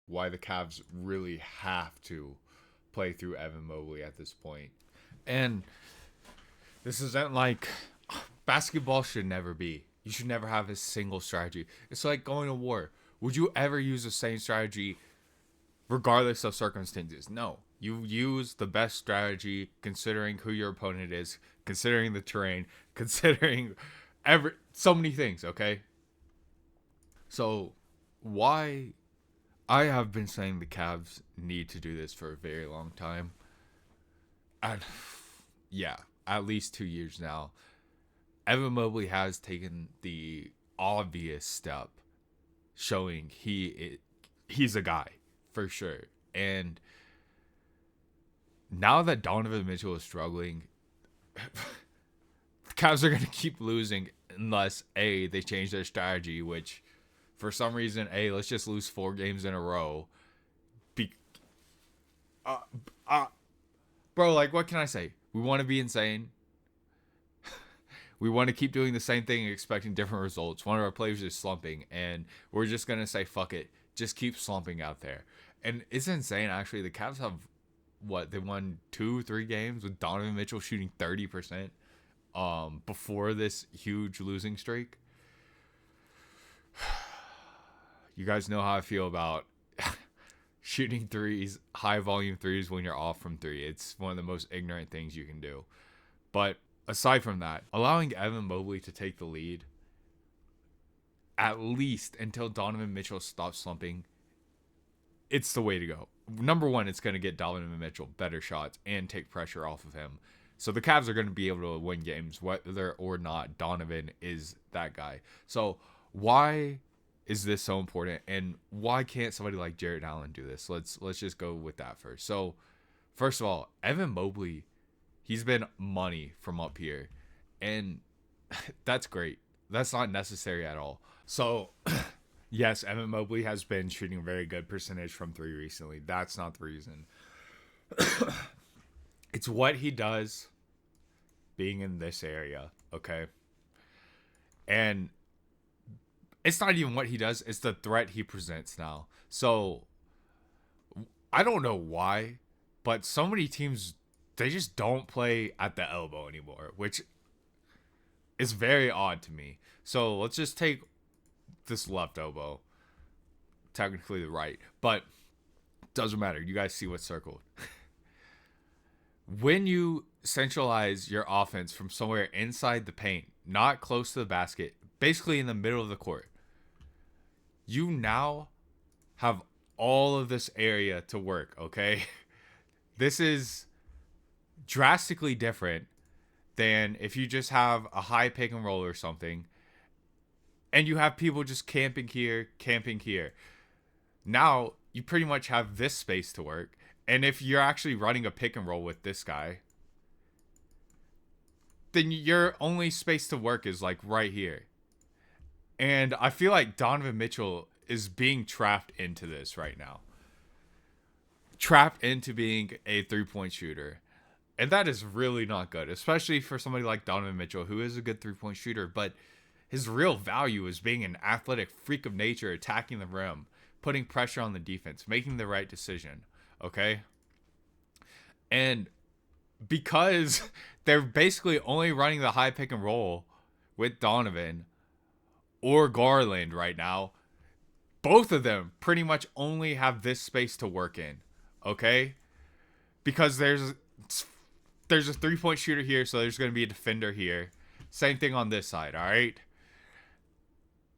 why the Cavs really have to play through Evan Mobley at this point. And this isn't like basketball should never be. You should never have a single strategy. It's like going to war. Would you ever use the same strategy regardless of circumstances? No. You use the best strategy considering who your opponent is, considering the terrain, considering so many things, okay? So why I have been saying the Cavs need to do this for a very long time. And yeah, at least 2 years now. Evan Mobley has taken the obvious step showing he's a guy for sure. And now that Donovan Mitchell is struggling, the Cavs are going to keep losing unless A, they change their strategy, which for some reason, let's just lose 4 games in a row. Be- uh, Bro, like, what can I say? We want to be insane. We want to keep doing the same thing and expecting different results. One of our players is slumping, and we're just going to say, fuck it. Just keep slumping out there. And it's insane, actually. The Cavs have, they won 2-3 games with Donovan Mitchell shooting 30% before this huge losing streak. You guys know how I feel about shooting threes, high volume threes when you're off from 3. It's one of the most ignorant things you can do. But aside from that, allowing Evan Mobley to take the lead, at least until Donovan Mitchell stops slumping, it's the way to go. Number one, it's going to get Donovan Mitchell better shots and take pressure off of him. So the Cavs are going to be able to win games whether or not Donovan is that guy. So why is this so important, and why can't somebody like Jarrett Allen do this? Let's just go with that first. So first of all, Evan Mobley, he's been money from up here, and that's great. That's not necessary at all. So yes, Evan Mobley has been shooting a very good percentage from 3 recently. That's not the reason. It's what he does being in this area, okay? And it's not even what he does, it's the threat he presents now. So I don't know why, but so many teams, they just don't play at the elbow anymore, which is very odd to me. So let's just take this left elbow, technically the right, but doesn't matter. You guys see what's circled. When you centralize your offense from somewhere inside the paint, not close to the basket, basically in the middle of the court, you now have all of this area to work, okay? This is drastically different than if you just have a high pick and roll or something and you have people just camping here, camping here. Now you pretty much have this space to work. And if you're actually running a pick and roll with this guy, then your only space to work is like right here. And I feel like Donovan Mitchell is being trapped into this right now. Trapped into being a 3-point shooter. And that is really not good, especially for somebody like Donovan Mitchell, who is a good 3-point shooter. But his real value is being an athletic freak of nature, attacking the rim, putting pressure on the defense, making the right decision. Okay? And because they're basically only running the high pick and roll with Donovan or Garland right now, both of them pretty much only have this space to work in. Okay? Because there's a 3-point shooter here, so there's going to be a defender here. Same thing on this side, all right?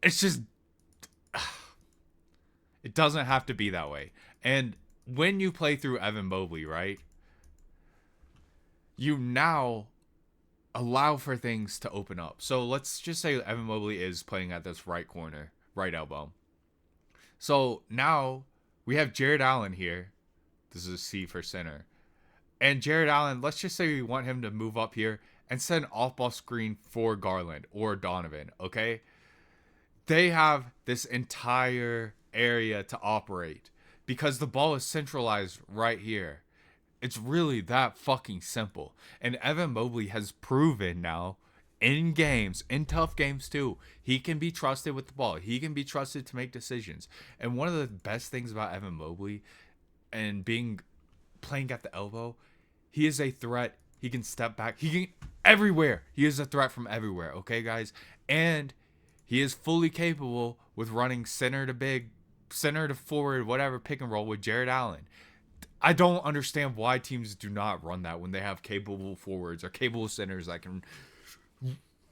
It's just, it doesn't have to be that way. And when you play through Evan Mobley, right, you now allow for things to open up. So let's just say Evan Mobley is playing at this right corner, right elbow. So now we have Jarrett Allen here. This is a C for center. And Jarrett Allen, let's just say we want him to move up here and send an off-ball screen for Garland or Donovan, okay? They have this entire area to operate because the ball is centralized right here. It's really that fucking simple. And Evan Mobley has proven now in games, in tough games too, he can be trusted with the ball. He can be trusted to make decisions. And one of the best things about Evan Mobley and playing at the elbow, he is a threat. He can step back. He can everywhere. He is a threat from everywhere. Okay, guys? And he is fully capable with running center to big, center to forward, whatever, pick and roll with Jared Allen. I don't understand why teams do not run that when they have capable forwards or capable centers that can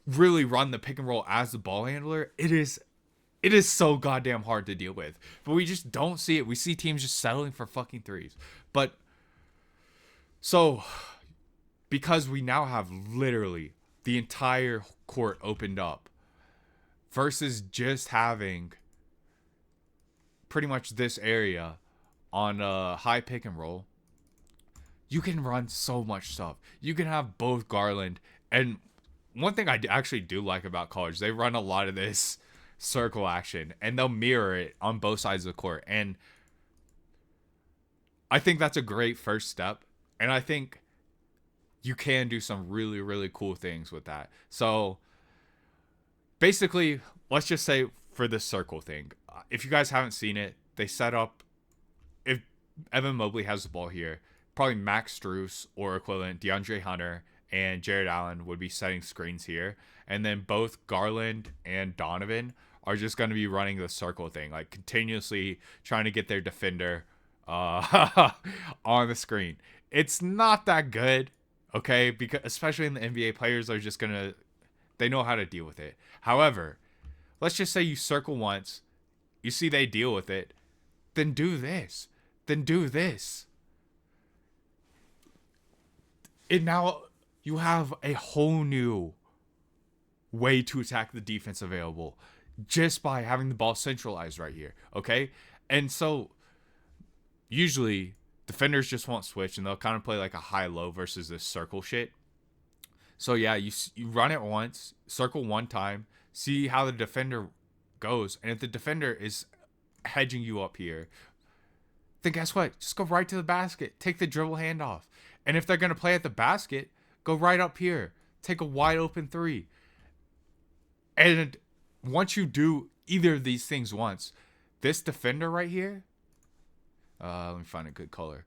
really run the pick and roll as the ball handler. It is so goddamn hard to deal with. But we just don't see it. We see teams just settling for fucking threes. But so because we now have literally the entire court opened up versus just having pretty much this area on a high pick and roll, you can run so much stuff. You can have both Garland, and one thing I actually do like about college, they run a lot of this circle action and they'll mirror it on both sides of the court. And I think that's a great first step. And I think you can do some really, really cool things with that. So basically, let's just say for this circle thing, if you guys haven't seen it, they set up, if Evan Mobley has the ball here, probably Max Strus or equivalent, DeAndre Hunter and Jared Allen would be setting screens here. And then both Garland and Donovan are just going to be running the circle thing, like continuously trying to get their defender on the screen. It's not that good, okay? Because especially in the NBA, players are just they know how to deal with it. However, let's just say you circle once, you see they deal with it, then do this. Then do this. Now you have a whole new way to attack the defense available just by having the ball centralized right here, okay? And so usually defenders just won't switch and they'll kind of play like a high-low versus this circle shit. So yeah, you run it once, circle one time, see how the defender goes, and if the defender is hedging you up here, then guess what? Just go right to the basket. Take the dribble handoff. And if they're going to play at the basket, go right up here. Take a wide open three. And once you do either of these things once, this defender right here, let me find a good color.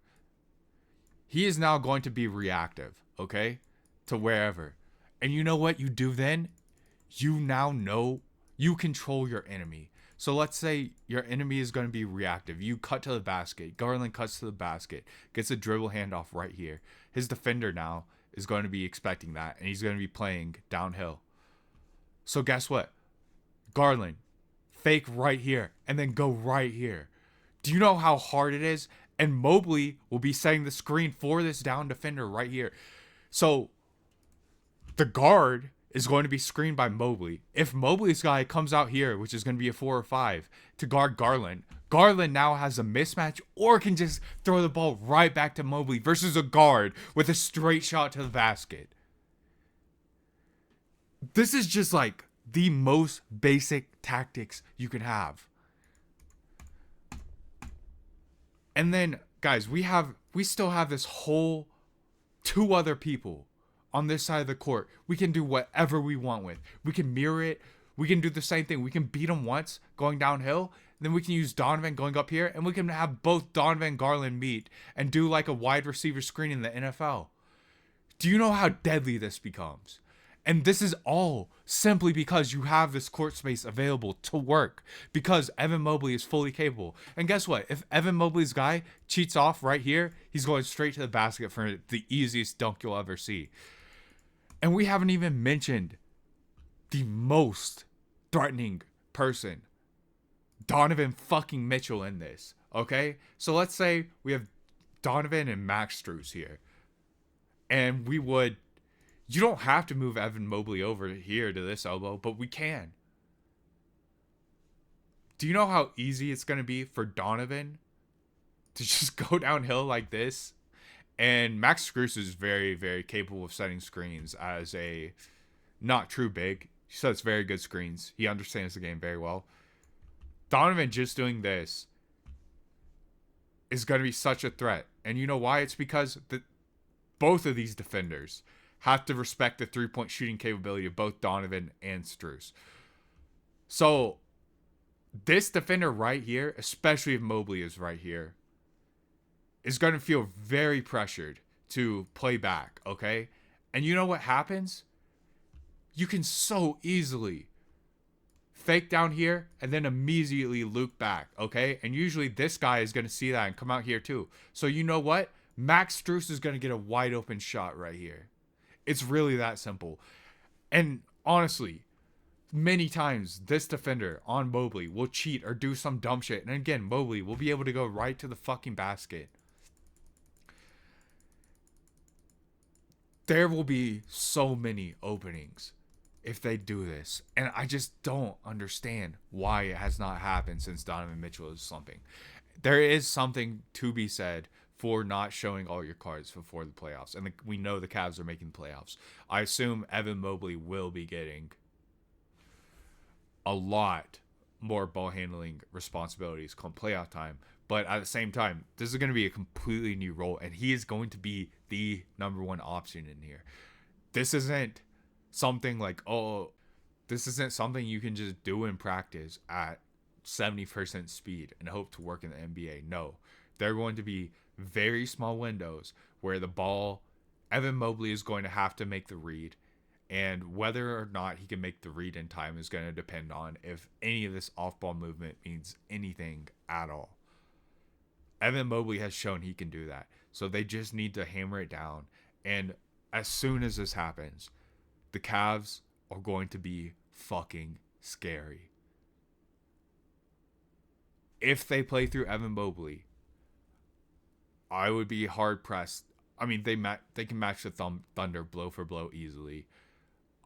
He is now going to be reactive, okay, to wherever. And you know what you do then? You now know you control your enemy. So let's say your enemy is going to be reactive. You cut to the basket. Garland cuts to the basket. Gets a dribble handoff right here. His defender now is going to be expecting that. And he's going to be playing downhill. So guess what? Garland, fake right here. And then go right here. Do you know how hard it is? And Mobley will be setting the screen for this down defender right here. So the guard is going to be screened by Mobley. If Mobley's guy comes out here, which is going to be a 4 or 5, to guard Garland, Garland now has a mismatch or can just throw the ball right back to Mobley versus a guard with a straight shot to the basket. This is just like the most basic tactics you can have. And then, guys, we still have this whole 2 other people on this side of the court. We can do whatever we want with. We can mirror it. We can do the same thing. We can beat them once going downhill. Then we can use Donovan going up here. And we can have both Donovan and Garland meet and do like a wide receiver screen in the NFL. Do you know how deadly this becomes? And this is all simply because you have this court space available to work. Because Evan Mobley is fully capable. And guess what? If Evan Mobley's guy cheats off right here, he's going straight to the basket for the easiest dunk you'll ever see. And we haven't even mentioned the most threatening person, Donovan fucking Mitchell, in this. Okay? So let's say we have Donovan and Max Strus here. And you don't have to move Evan Mobley over here to this elbow, but we can. Do you know how easy it's going to be for Donovan to just go downhill like this? And Max Strus is very, very capable of setting screens as a not true big. He sets very good screens. He understands the game very well. Donovan just doing this is going to be such a threat. And you know why? It's because both of these defenders have to respect the 3-point shooting capability of both Donovan and Strus. So this defender right here, especially if Mobley is right here, is going to feel very pressured to play back, okay? And you know what happens? You can so easily fake down here and then immediately loop back, okay? And usually this guy is going to see that and come out here too. So you know what? Max Strus is going to get a wide open shot right here. It's really that simple. And honestly, many times this defender on Mobley will cheat or do some dumb shit. And again, Mobley will be able to go right to the fucking basket. There will be so many openings if they do this. And I just don't understand why it has not happened since Donovan Mitchell is slumping. There is something to be said for not showing all your cards before the playoffs. And we know the Cavs are making the playoffs. I assume Evan Mobley will be getting a lot more ball handling responsibilities come playoff time. But at the same time, this is going to be a completely new role, and he is going to be the number one option in here. This isn't something like, this isn't something you can just do in practice at 70% speed and hope to work in the NBA. No, they're going to be very small windows where the ball, Evan Mobley is going to have to make the read, and whether or not he can make the read in time is going to depend on if any of this off-ball movement means anything at all. Evan Mobley has shown he can do that. So they just need to hammer it down. And as soon as this happens, the Cavs are going to be fucking scary. If they play through Evan Mobley, I would be hard pressed. I mean, they can match the Thunder blow for blow easily.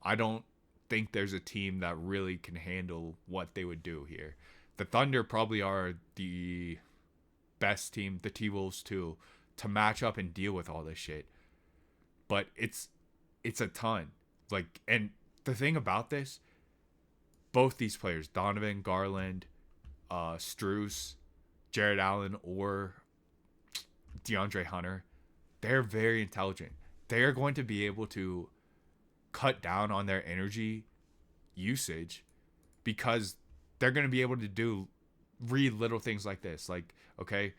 I don't think there's a team that really can handle what they would do here. The Thunder probably are the best team, the T-Wolves too, to match up and deal with all this shit. But it's a ton. Like, and the thing about this, both these players, Donovan, Garland, Strus, Jared Allen, or DeAndre Hunter, they're very intelligent. They are going to be able to cut down on their energy usage because they're going to be able to read little things like this. Like, okay,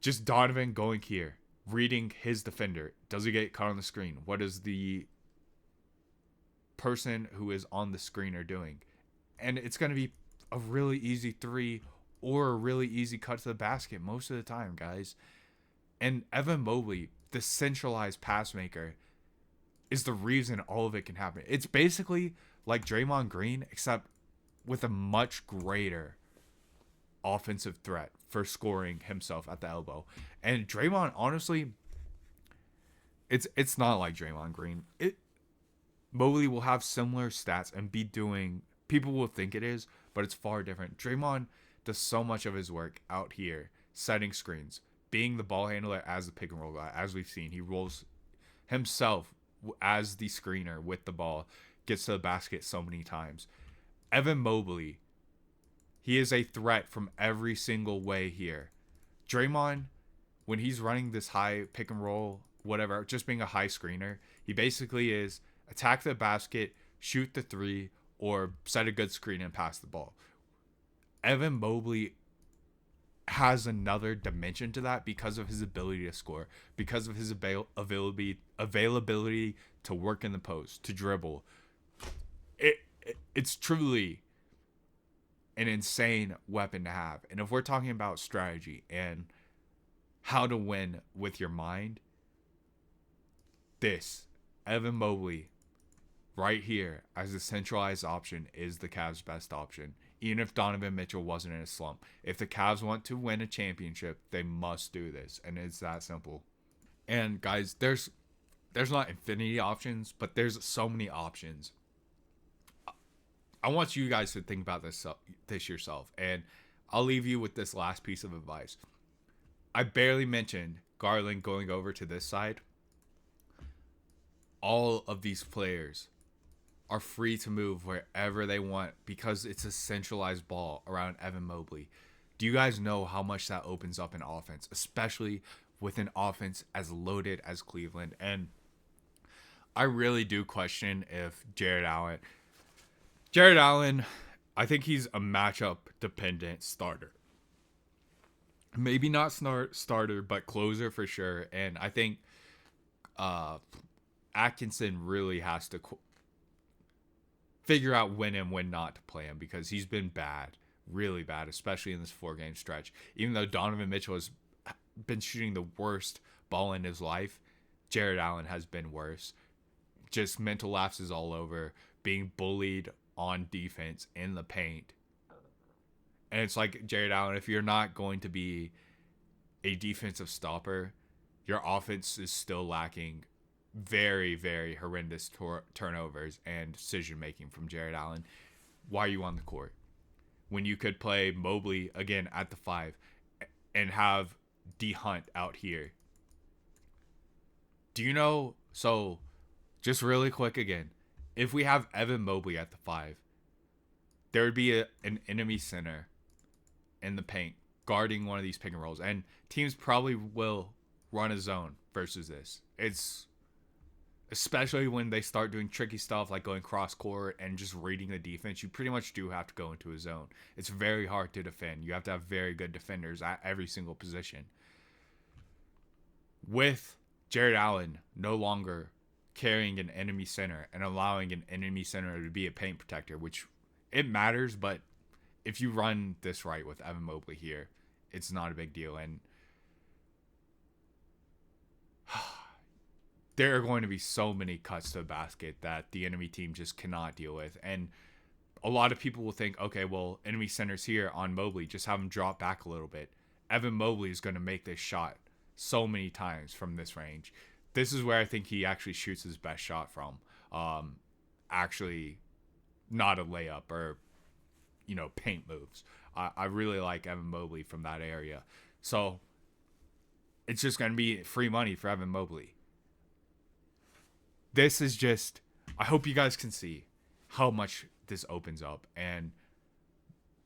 just Donovan going here, reading his defender. Does he get caught on the screen? What is the person who is on the screen are doing? And it's going to be a really easy three or a really easy cut to the basket most of the time, guys. And Evan Mobley, the centralized pass maker, is the reason all of it can happen. It's basically like Draymond Green, except with a much greater offensive threat for scoring himself at the elbow. And Draymond, honestly, it's not like Draymond Green. Mobley will have similar stats and be doing, people will think it is, but it's far different. Draymond does so much of his work out here, setting screens, being the ball handler as the pick and roll guy. As we've seen, he rolls himself as the screener with the ball, gets to the basket so many times. Evan Mobley, he is a threat from every single way here. Draymond, when he's running this high pick and roll, whatever, just being a high screener, he basically is attack the basket, shoot the three, or set a good screen and pass the ball. Evan Mobley has another dimension to that because of his ability to score, because of his availability to work in the post, to dribble. It's truly an insane weapon to have. And if we're talking about strategy and how to win with your mind, this Evan Mobley right here as a centralized option is the Cavs' best option. Even if Donovan Mitchell wasn't in a slump. If the Cavs want to win a championship, they must do this. And it's that simple. And guys, there's not infinity options, but there's so many options. I want you guys to think about this yourself. And I'll leave you with this last piece of advice. I barely mentioned Garland going over to this side. All of these players are free to move wherever they want because it's a centralized ball around Evan Mobley. Do you guys know how much that opens up an offense, especially with an offense as loaded as Cleveland? And I really do question if Jared Allen, I think he's a matchup dependent starter. Maybe not starter, but closer for sure. And I think uh, Atkinson really has to figure out when and when not to play him because he's been bad, really bad, especially in this 4-game stretch. Even though Donovan Mitchell has been shooting the worst ball in his life, Jared Allen has been worse. Just mental lapses all over, being bullied on defense in the paint. And it's like, Jared Allen, if you're not going to be a defensive stopper, your offense is still lacking very, very horrendous turnovers and decision making from Jared Allen. Why are you on the court when you could play Mobley again at the 5 and have D Hunt out here? Do you know? So, just really quick again, if we have Evan Mobley at the 5, there would be an enemy center in the paint guarding one of these pick and rolls, and teams probably will run a zone versus this. It's especially when they start doing tricky stuff like going cross court and just reading the defense. You pretty much do have to go into a zone. It's very hard to defend. You have to have very good defenders at every single position. With Jared Allen no longer carrying an enemy center and allowing an enemy center to be a paint protector, which it matters, but if you run this right with Evan Mobley here, it's not a big deal. And there are going to be so many cuts to the basket that the enemy team just cannot deal with. And a lot of people will think, okay, well, enemy center's here on Mobley, just have him drop back a little bit. Evan Mobley is going to make this shot so many times from this range. This is where I think he actually shoots his best shot from. Actually, not a layup or, paint moves. I really like Evan Mobley from that area. So it's just going to be free money for Evan Mobley. This is just, I hope you guys can see how much this opens up and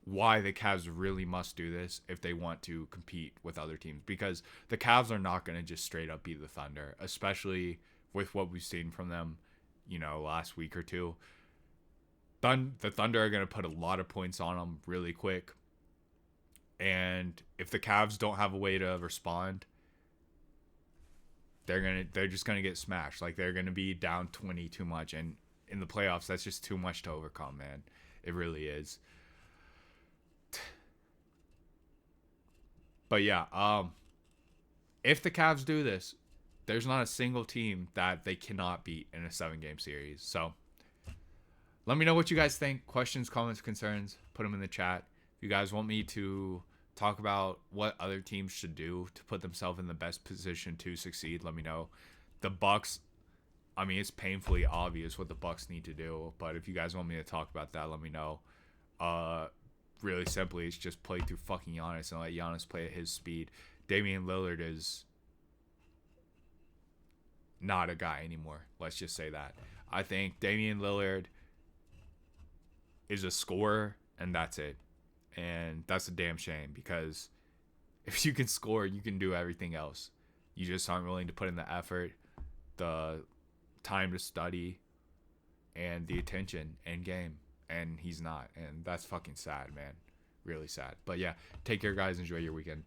why the Cavs really must do this if they want to compete with other teams, because the Cavs are not going to just straight up beat the Thunder, especially with what we've seen from them, last week or two. The Thunder are going to put a lot of points on them really quick. And if the Cavs don't have a way to respond, they're just gonna get smashed. Like, they're gonna be down 20 too much, and in the playoffs, that's just too much to overcome, man. It really is. But yeah, if the Cavs do this, there's not a single team that they cannot beat in a 7-game series. So let me know what you guys think. Questions, comments, concerns, put them in the chat. If you guys want me to talk about what other teams should do to put themselves in the best position to succeed, let me know. The Bucks, I mean, it's painfully obvious what the Bucks need to do, but if you guys want me to talk about that, let me know. Really simply, it's just play through fucking Giannis and let Giannis play at his speed. Damian Lillard is not a guy anymore. Let's just say that. I think Damian Lillard is a scorer, and that's it. And that's a damn shame, because if you can score, you can do everything else. You just aren't willing to put in the effort, the time to study, and the attention in game. And he's not. And that's fucking sad, man. Really sad. But yeah, take care, guys. Enjoy your weekend.